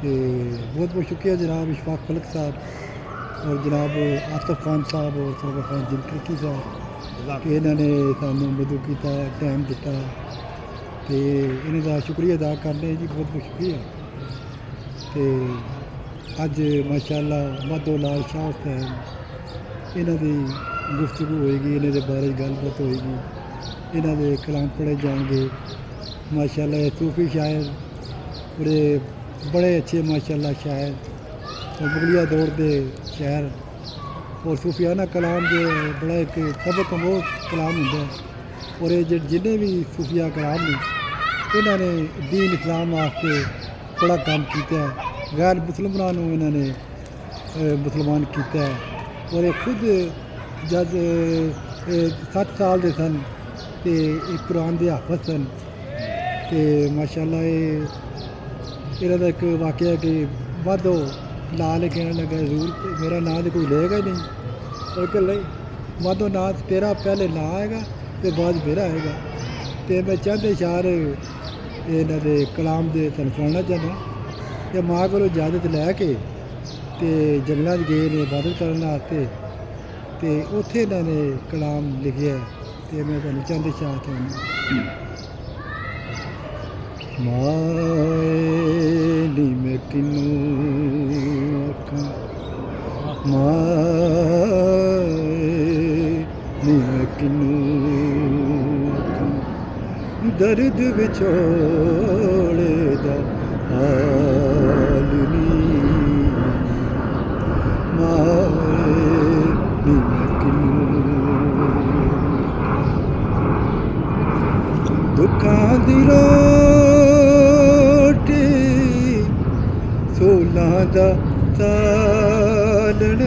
تو بہت بہت شکریہ جناب اشفاق فلک صاحب اور جناب آصف خان صاحب اور سرور خان جنکرکی صاحب کہ انہوں نے سانوں مدعو کیتا ٹائم دیتا تو انہوں کا شکریہ ادا کرنے جی بہت بہت شکریہ تو اج ماشاء اللہ مادھو لال شاہ حسین انہوں کی گفتگو ہوئے گی انہوں کے بارے گل بات ہوئے گی انہوں کے کلام پڑھے جان گے ماشاء اللہ صوفی شاعر بڑے اچھے ماشاء اللہ شاعر اور مغلیہ دور دے شاعر اور صوفیانہ کلام جو بڑا ایک سبق آموز کلام ہوتا ہے اور یہ جن بھی صوفیہ کلام نے انہوں نے دین اسلام واسطے بڑا کام کیتا ہے غیر مسلمانوں انہوں نے مسلمان کیتا ہے اور یہ خود جب 7 سال دے سن تو ایک قرآن دے حافظ سن تو ماشاء اللہ یہ ایک واقعہ کہ مادھو لال کہنے لگا ضرور میرا نام تو کوئی لے گا ہی نہیں اور کہ نہیں مادھو نام تیرا پہلے نہ آئے گا تو بعد میرا آئے گا تو میں چند اشعار یہاں دے کلام دے تن سننا چاہنا کہ ماں کو اجازت لے کے تے جنگلات گئے نے عبادت کرنے واسطے تے اوتھے انہوں نے کلام لکھیا ہے تے میں تمہیں چند اشعار سنانا مائے نی میں کنوں اکھاں مائے نی میں کنوں اکھاں درد وچھوڑے دا حال نہیں مائے نی میں کنوں دکھاں دی سولہ دا سالن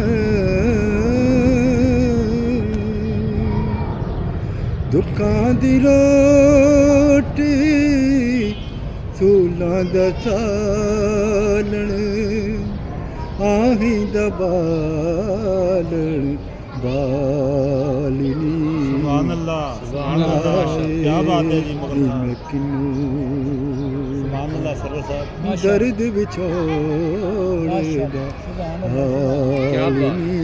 دکھاں دی روٹی سولہ دا سالن آہیں دا بالن بالنی سبحان اللہ سبحان اللہ کیا بات ہے جی میں کنوں سبحان اللہ سرور صاحب درد بچھوڑے دا حالنی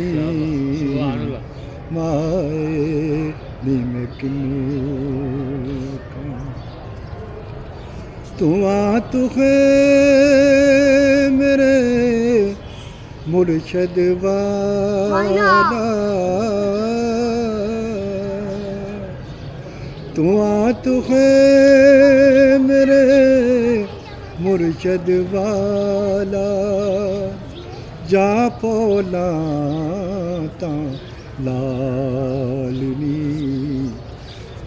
مائے نی میں کنوں تو آ تو میرے مرشد والا تو آ تو میرے مرشد والا جا پولا تاں لالنی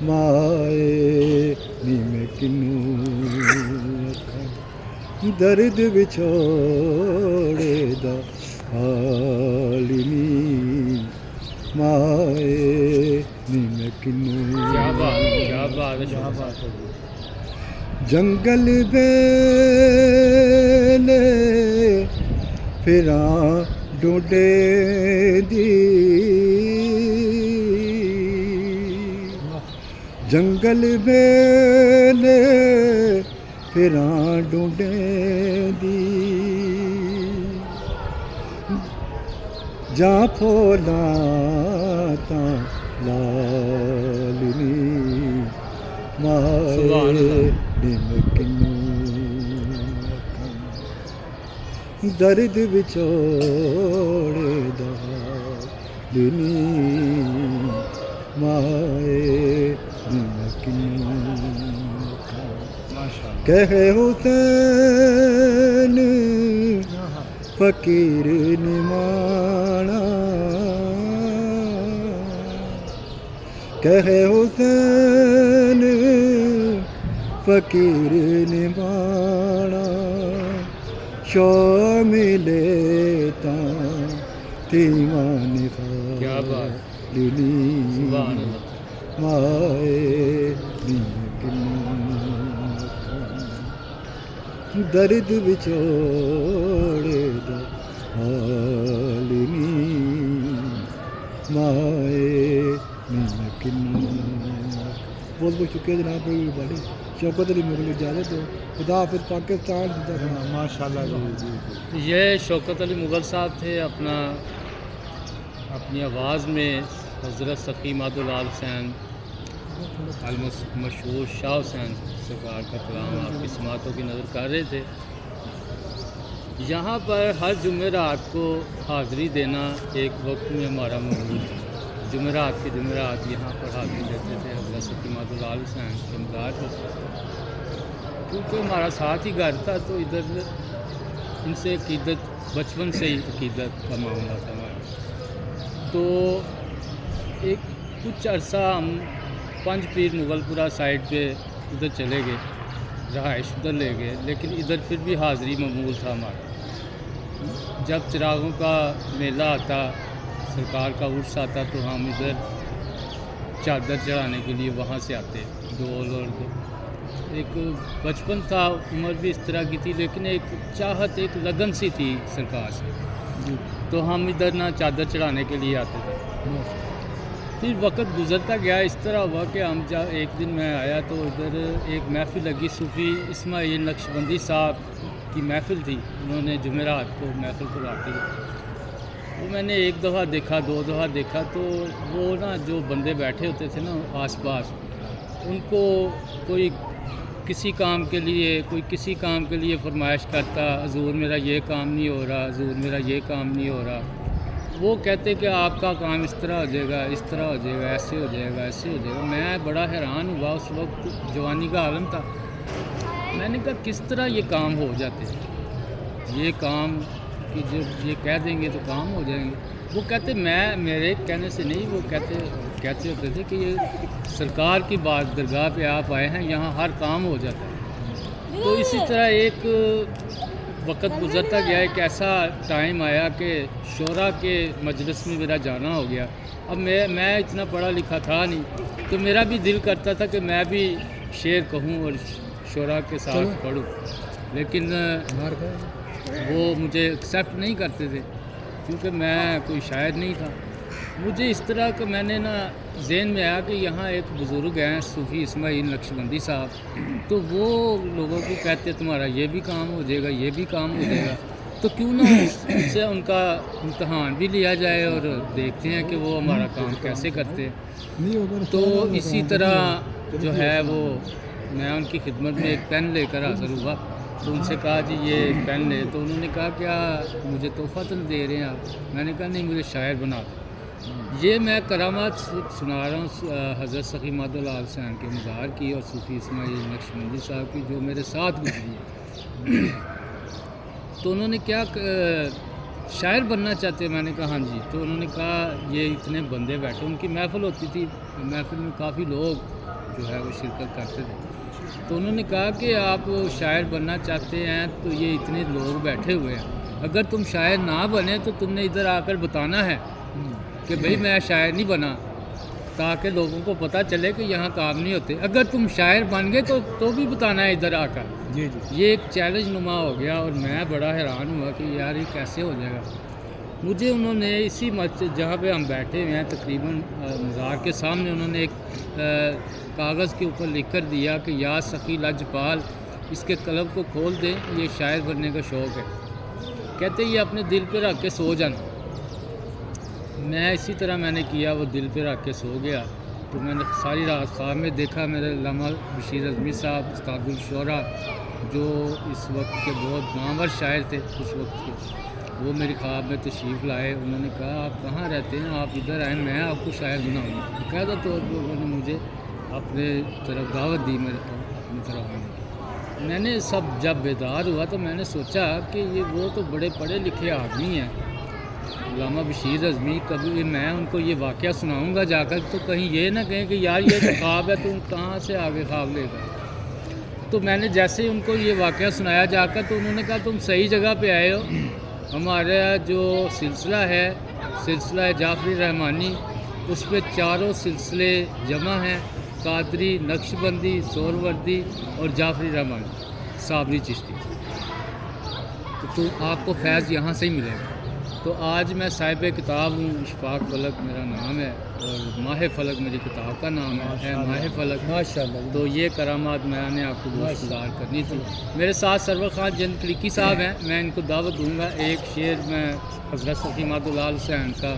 مائے نی میں کنوں اکھاں درد وچھوڑے دا حالنی مائے نی میں کنوں کیا بات ہے جنگل ویلے پھراں ڈونڈے دی جنگل ویلے پھراں ڈونڈے دی جا پھولا تاں لالنی مائے نی میں کنوں اکھاں درد وچھوڑے دا حالنی مائے نی میں کنوں اکھاں کہے حسین فقیر نمانا کہے حسین فقیر نمانا شامل تاں تیمان کیا بات خالنی سبحان اللہ مائے نی میں کنوں اکھاں درد وچھوڑے دا حالنی مائے نی میں کنوں بہت بہت شکریہ جناب بڑی بڑی شوکت علی مغل اجازت دو خدا حافظ پاکستان زندہ باد۔ ماشاء اللہ جی جی یہ شوکت علی مغل صاحب تھے، اپنی آواز میں حضرت سقی مادولال حسین مشہور شاہ حسین سرکار کا کلام آپ کی سماعتوں کی نظر کر رہے تھے۔ یہاں پر ہر جمعرات کو حاضری دینا ایک وقت میں ہمارا معمول ہے۔ جمعرات کے جمعرات یہاں پر حاضری دیتے تھے حضرت سقی مادولال حسین کے مزار پر، کیونکہ ہمارا ساتھ ہی گھر تھا تو ادھر ان سے عقیدت بچپن سے ہی عقیدت کا معاملہ تھا ہمارا۔ تو ایک کچھ عرصہ ہم پنج پیر مغل پورہ سائڈ پہ ادھر چلے گئے، رہائش ادھر لے گئے، لیکن ادھر پھر بھی حاضری معمول تھا ہمارا۔ جب چراغوں کا میلہ آتا، سرکار کا عرس آتا، تو ہم ادھر چادر چڑھانے کے لیے وہاں سے آتے، ڈول اور ایک بچپن تھا، عمر بھی اس طرح کی تھی، لیکن ایک چاہت ایک لگن سی تھی سرکار سے، تو ہم ادھر نہ چادر چڑھانے کے لیے آتے تھے۔ پھر وقت گزرتا گیا، اس طرح ہوا کہ ہم ایک دن میں آیا تو ادھر ایک محفل لگی، صوفی اسماعیل نقشبندی صاحب کی محفل تھی، انہوں نے جمعرات کو محفل کرواتے تھے۔ وہ میں نے ایک دفعہ دیکھا، دو دفعہ دیکھا، تو وہ نا جو بندے بیٹھے ہوتے تھے نا آس پاس، ان کو کوئی کسی کام کے لیے فرمائش کرتا، حضور میرا یہ کام نہیں ہو رہا، حضور میرا یہ کام نہیں ہو رہا۔ وہ کہتے کہ آپ کا کام اس طرح ہو جائے گا، اس طرح ہو جائے گا، ایسے ہو جائے گا، ایسے ہو جائے گا۔ میں بڑا حیران ہوا، اس وقت جوانی کا عالم تھا۔ میں نے کہا کس طرح یہ کام ہو جاتے ہیں، یہ کام کہ جب یہ کہہ دیں گے تو کام ہو جائیں گے۔ وہ کہتے میرے کہنے سے نہیں، وہ کہتے ہوتے تھے کہ یہ سرکار کی بات درگاہ پہ آپ آئے ہیں، یہاں ہر کام ہو جاتا ہے۔ تو اسی طرح ایک وقت گزرتا گیا، ایک ایسا ٹائم آیا کہ شعراء کے مجلس میں میرا جانا ہو گیا۔ اب میں اتنا پڑھا لکھا تھا نہیں، تو میرا بھی دل کرتا تھا کہ میں بھی شعر کہوں اور شعراء کے ساتھ پڑھوں، لیکن وہ مجھے ایکسیپٹ نہیں کرتے تھے کیونکہ میں کوئی شاعر نہیں تھا۔ مجھے اس طرح کا میں نے نا ذہن میں آیا کہ یہاں ایک بزرگ ہیں صوفی اسماعیل نقشبندی صاحب، تو وہ لوگوں کو کہتے تمہارا یہ بھی کام ہو جائے گا، یہ بھی کام ہو جائے گا، تو کیوں نہ اس سے ان کا امتحان بھی لیا جائے اور دیکھتے ہیں کہ وہ ہمارا کام کیسے کرتے ہیں۔ تو اسی طرح جو ہے وہ میں ان کی خدمت میں ایک پین لے کر حاضر ہوا، تو ان سے کہا جی یہ پین لے، تو انہوں نے کہا کیا مجھے تحفہ دے رہے ہیں آپ؟ میں نے کہا نہیں، مجھے شاعر بنا دو۔ یہ میں کرامات سنا رہا ہوں حضرت سقی مادولال حسین کے مزار کی اور صوفی اسماعیل نقشبندی صاحب کی، جو میرے ساتھ گزری ہے۔ تو انہوں نے کیا شاعر بننا چاہتے ہیں؟ میں نے کہا ہاں جی۔ تو انہوں نے کہا یہ اتنے بندے بیٹھے، ان کی محفل ہوتی تھی، محفل میں کافی لوگ جو ہے وہ شرکت کرتے تھے، تو انہوں نے کہا کہ آپ شاعر بننا چاہتے ہیں تو یہ اتنے لوگ بیٹھے ہوئے ہیں، اگر تم شاعر نہ بنے تو تم نے ادھر آ کر بتانا ہے کہ بھئی میں شاعر نہیں بنا، تاکہ لوگوں کو پتہ چلے کہ یہاں کام نہیں ہوتے۔ اگر تم شاعر بن گئے تو بھی بتانا ہے ادھر آ کر۔ یہ ایک چیلنج نما ہو گیا اور میں بڑا حیران ہوا کہ یار یہ کیسے ہو جائے گا۔ مجھے انہوں نے اسی مسجد جہاں پہ ہم بیٹھے ہوئے ہیں تقریباً مزار کے سامنے، انہوں نے ایک کاغذ کے اوپر لکھ کر دیا کہ یا سقی لجپال، اس کے قلم کو کھول دیں، یہ شاعر بننے کا شوق ہے، کہتے یہ اپنے دل پہ رکھ کے سو جانا۔ میں اسی طرح میں نے کیا، وہ دل پہ رکھ کے سو گیا۔ تو میں نے ساری رات خواب میں دیکھا میرے علامہ بشیر اعظمی صاحب استاد الشعراء، جو اس وقت کے بہت نامور شاعر تھے اس وقت کے، وہ میری خواب میں تشریف لائے۔ انہوں نے کہا آپ کہاں رہتے ہیں، آپ ادھر آئیں، میں آپ کو شاعر بناؤں گا۔ باقاعدہ طور پر انہوں نے مجھے اپنے طرف دعوت دی، میرے اپنی طرف آنے کی۔ میں نے سب جب بیدار ہوا تو میں نے سوچا کہ یہ وہ تو بڑے پڑھے لکھے آدمی ہیں علامہ بشیر اعظمی، کبھی میں ان کو یہ واقعہ سناؤں گا جا کر تو کہیں یہ نہ کہیں کہ یار یہ تو خواب ہے، تم کہاں سے آگے خواب لے گئے۔ تو میں نے جیسے ان کو یہ واقعہ سنایا جا کر، تو انہوں نے کہا تم صحیح جگہ پہ آئے ہو، ہمارا جو سلسلہ ہے، سلسلہ جعفری رحمانی، اس پہ چاروں سلسلے جمع ہیں، قادری، نقشبندی، سہروردی اور جعفری رحمانی صابری چشتی، تو آپ کو فیض یہاں سے ہی ملے گا۔ تو آج میں صاحب کتاب ہوں، اشفاق فلک میرا نام ہے اور ماہ فلک میری کتاب کا نام ہے ماہ فلک۔ ماشاءاللہ تو یہ کرامات میں نے آپ کو گزار کرنی تھی۔ میرے ساتھ سرور خان جند کڑکی صاحب ہیں، میں ان کو دعوت دوں گا۔ ایک شعر میں حضرت سخی مادولال حسین کا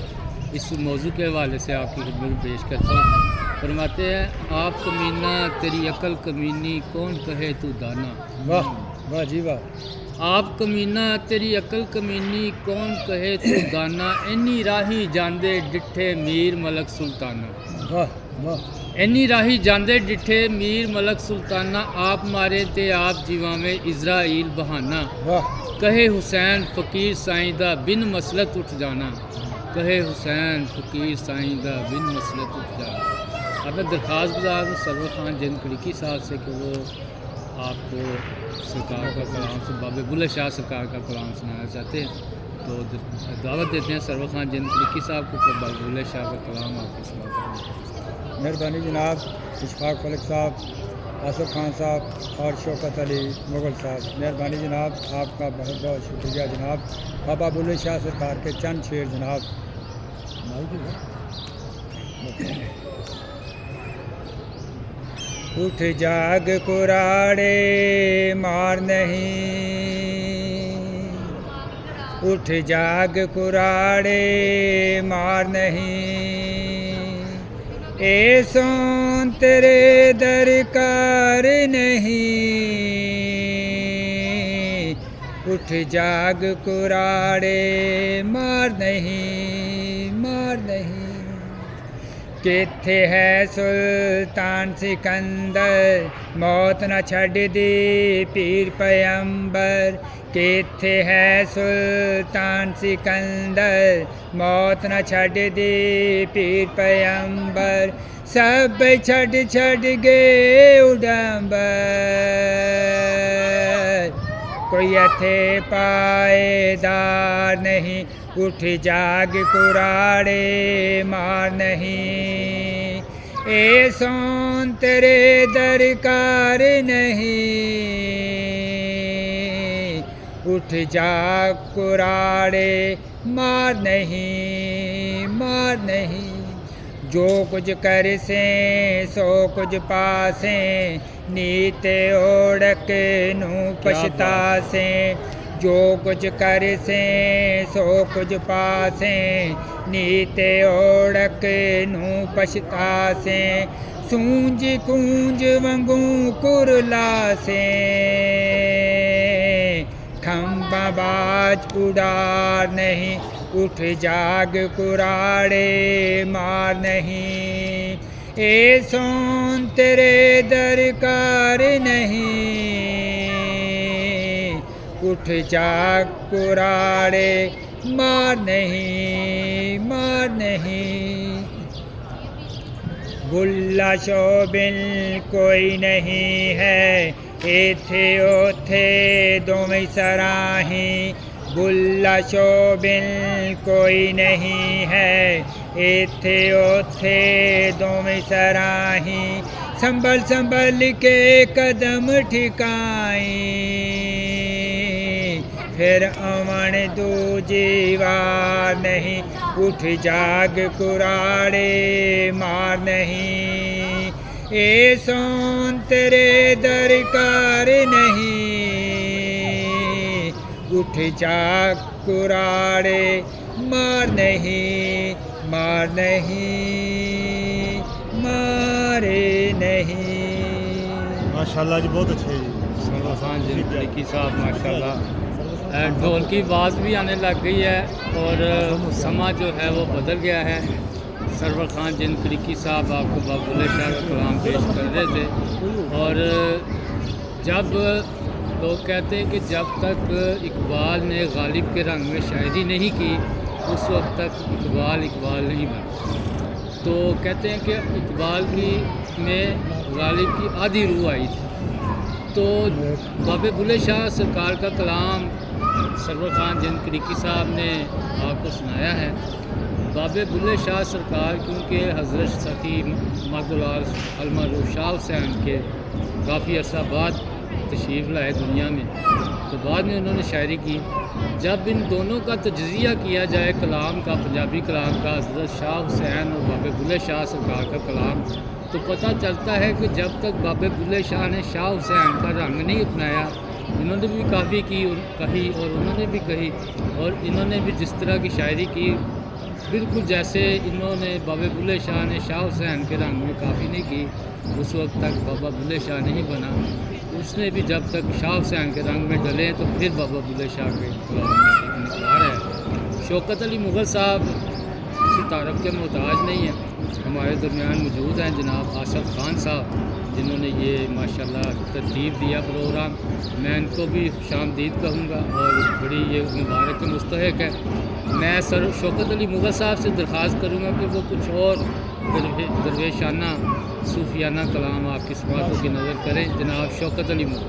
اس موضوع کے حوالے سے آپ کی خدمت میں پیش کرتا ہوں۔ فرماتے ہیں، آپ کمینہ تیری عقل کمینی کون کہے تو دانا۔ واہ واہ جی واہ، آپ کمینہ تیری عقل کمینی کون کہے تو دانا، اینی راہی جاندے ڈٹھے میر ملک سلطانہ۔ واہ واہ، اینی راہی جاندے ڈٹھے میر ملک سلطانہ، آپ مارے تے آپ جیواں میں اسرائیل بہانہ۔ واہ کہے حسین فقیر سائیدہ بن مسلط اٹھ جانا، کہے حسین فقیر سائیدہ بن مسلط اٹھ جانا۔ اب میں درخواست گزار ہوں سرور خان جند کڑکی صاحب سے کہ وہ آپ کو سرکار کا کلام سے بابے بلے شاہ سرکار کا کلام سنانا چاہتے ہیں، تو دعوت دیتے ہیں سرور خان جند کڑکی صاحب کو کہ بابے بلے شاہ کا کلام آپ کو سناتے ہیں۔ مہربانی جناب اشفاق فلک صاحب، آصف خان صاحب اور شوکت علی مغل صاحب، مہربانی جناب، آپ کا بہت بہت شکریہ جناب۔ بابا بلے شاہ سرکار کے چند شعر جناب۔ اٹھ جاگ کراڑے مار نہیں، اٹھ جاگ کراڑے مار نہیں، اے سون تیرے درکار نہیں، اٹھ جاگ کراڑے مار نہیں، مار نہیں۔ کتھے ہے سلطان سکندر موت نہ چھڑ دی پیر پیمبر، کتھے ہے سلطان سکندر موت نہ چھڑ دی پیر پیمبر، سب چھڑ گئے اڈمبر، کوئی اتھے پائیدار نہیں، اٹھ جاگ کراڑے مار نہیں، اے سون تیرے درکار نہیں، اٹھ جاگ کراڑے مار نہیں، مار نہیں۔ جو کچھ کر سے سو کچھ پاسیں، نیتے اوڑک نو پچھتا سے، جو کچھ کر سے سو کچھ پاسیں، نیتے اوڑک نو پچھتا سے، سونج کونج وانگوں کرلا سے، کھمبا باج اڑار نہیں، اٹھ جاگ کراڑے مار نہیں، اے سون تیرے درکار نہیں، اٹھ جاگ کراڑے مار نہیں، مار نہیں۔ بلا شوبل کوئی نہیں ہے، ایتھے اوتھے دوویں سراہیں، بلا شوبل کوئی نہیں ہے، ایتھے اوتھے دوویں سراہیں، سنبھل سنبھل کے قدم ٹھکائیں، پھر امن دوجی وار نہیں، اٹھ جاگ کراڑے مار نہیں، اے سون تیرے درکار نہیں، اٹھ جاگ کراڑے مار نہیں، مار نہیں، مارے نہیں۔ ماشاءاللہ جی، بہت اچھے جی۔ سرور خان جند کڑکی صاحب ماشاءاللہ، ڈھول کی آواز بھی آنے لگ گئی ہے اور سماں جو ہے وہ بدل گیا ہے۔ سرور خان جند کڑکی صاحب آپ کو بابا بلے شاہ کا کلام پیش کر رہے تھے، اور جب لوگ کہتے ہیں کہ جب تک اقبال نے غالب کے رنگ میں شاعری نہیں کی اس وقت تک اقبال نہیں بنا، تو کہتے ہیں کہ اقبال کی میں غالب کی آدھی روح آئی تھی۔ تو بابے بلے شاہ سرکار کا کلام سرور خان جند کڑکی صاحب نے آپ کو سنایا ہے۔ بابے بلے شاہ سرکار کیونکہ حضرت سخی مادولال المعروف شاہ حسین کے کافی عرصہ بعد تشریف لائے دنیا میں، تو بعد میں انہوں نے شاعری کی. جب ان دونوں کا تجزیہ کیا جائے کلام کا، پنجابی کلام کا، حضرت شاہ حسین اور بابے بلے شاہ سرکار کا کلام، تو پتہ چلتا ہے کہ جب تک بابے بلے شاہ نے شاہ حسین کا رنگ نہیں اپنایا، انہوں نے بھی کافی کہی اور انہوں نے بھی کہی، اور انہوں نے بھی جس طرح کی شاعری کی بالکل جیسے انہوں نے بابے بلے شاہ نے شاہ حسین کے رنگ میں کافی نہیں کی. اس وقت تک بابا بلے شاہ نہیں بنا. اس نے بھی جب تک شاہ حسین کے رنگ میں ڈلے تو پھر بابا بلے شاہ کے کلام میں ایک نکھار ہے. شوکت علی مغل صاحب کسی تعارف کے محتاج نہیں ہیں. ہمارے درمیان موجود ہیں جناب آصف خان صاحب، جنہوں نے یہ ماشاءاللہ ترتیب دیا پروگرام. میں ان کو بھی خوش آمدید کہوں گا اور بڑی یہ مبارک مستحق ہے. میں سر شوکت علی مغل صاحب سے درخواست کروں گا کہ وہ کچھ اور درویشانہ صوفیانہ کلام آپ کی سماعتوں کی نظر کریں. جناب شوکت علی مغل.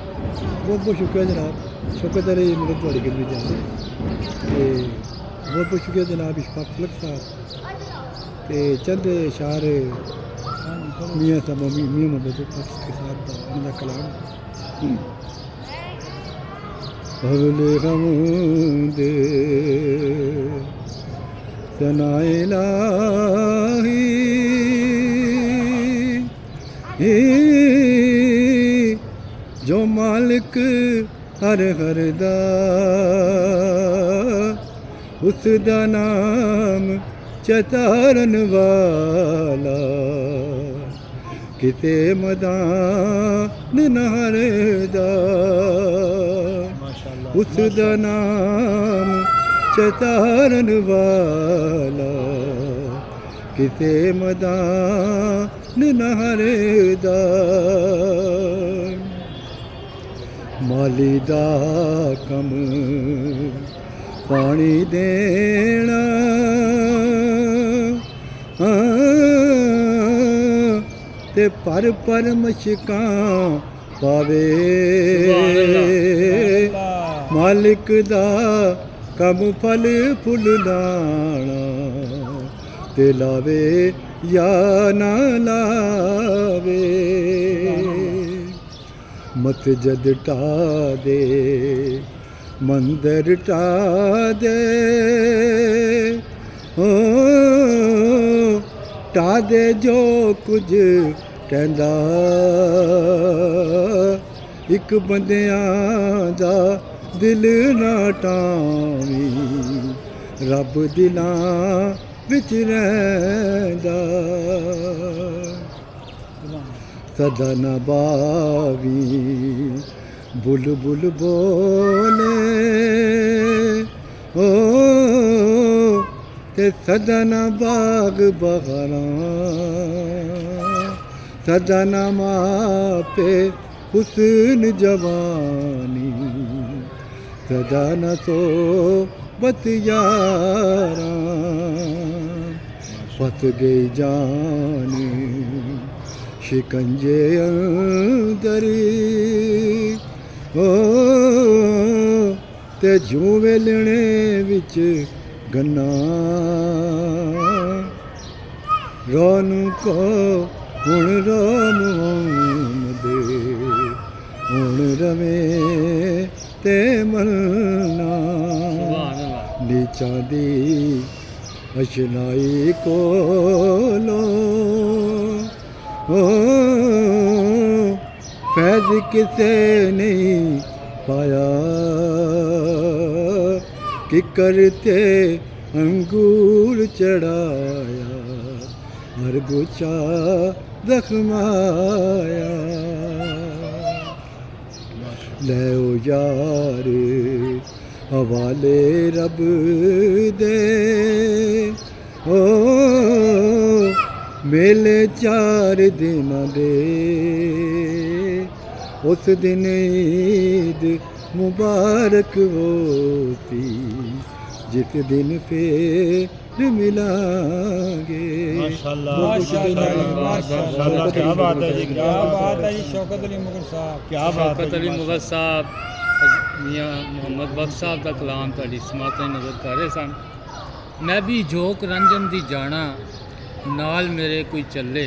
بہت بہت شکریہ جناب شوکت علی مغل تھوڑی گل جا رہے بہت بہت شکریہ جناب اشفاق فلک صاحب تے چند اشعار میاں صاحب میاں محمد بخش کے ساتھ ان کا کلام. حول غم دے ثنا الہی جو مالک ہر دا اس دا نام چتارن والا کتے مدان نہر دا اس دا نام چتارن والا کتے مدان نہر دا مالی دا کم پانی دینا تے پر مشکاں پاوے مالک دا کم پھل پھل لانا تے لاوے یا نہ لاوے مت جد ٹا دے مندر ٹا دے ٹا دے جو کچھ کہندا ایک بندیاں دا دل نہ ٹاویں رب دلاں وچ رہندا سدا نہ باوی بل بل بولے تے سدا نہ باغ بہاراں سدا نہ ماپے حسن جوانی سدا نہ صحبت یاراں پھنس گئی جان شکنجے اندر تے جوں ویلنے وچ گنا رون کو ہن رام دے ہن رویں تے ملنا نیچاں دی اشنائی کولو فیض کسے نہیں پایا کہ کرتے انگور چڑھایا ہر گچا زخمایا لے او یار حوالے رب دے میلے 4 دن دے اس دن عید مبارک ہوتی جس دن پھر ملیں گے. ماشاءاللہ کیا بات ہے جی، کیا بات ہے جی شوکت علی مغل صاحب. کیا بات ہے شوکت علی مغل صاحب میاں محمد بخش صاحب کا کلام تاری سماعتیں نظر کر رہے سن. میں بھی جھوک رنجن دی جانا نال میرے کوئی چلے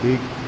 ٹھیک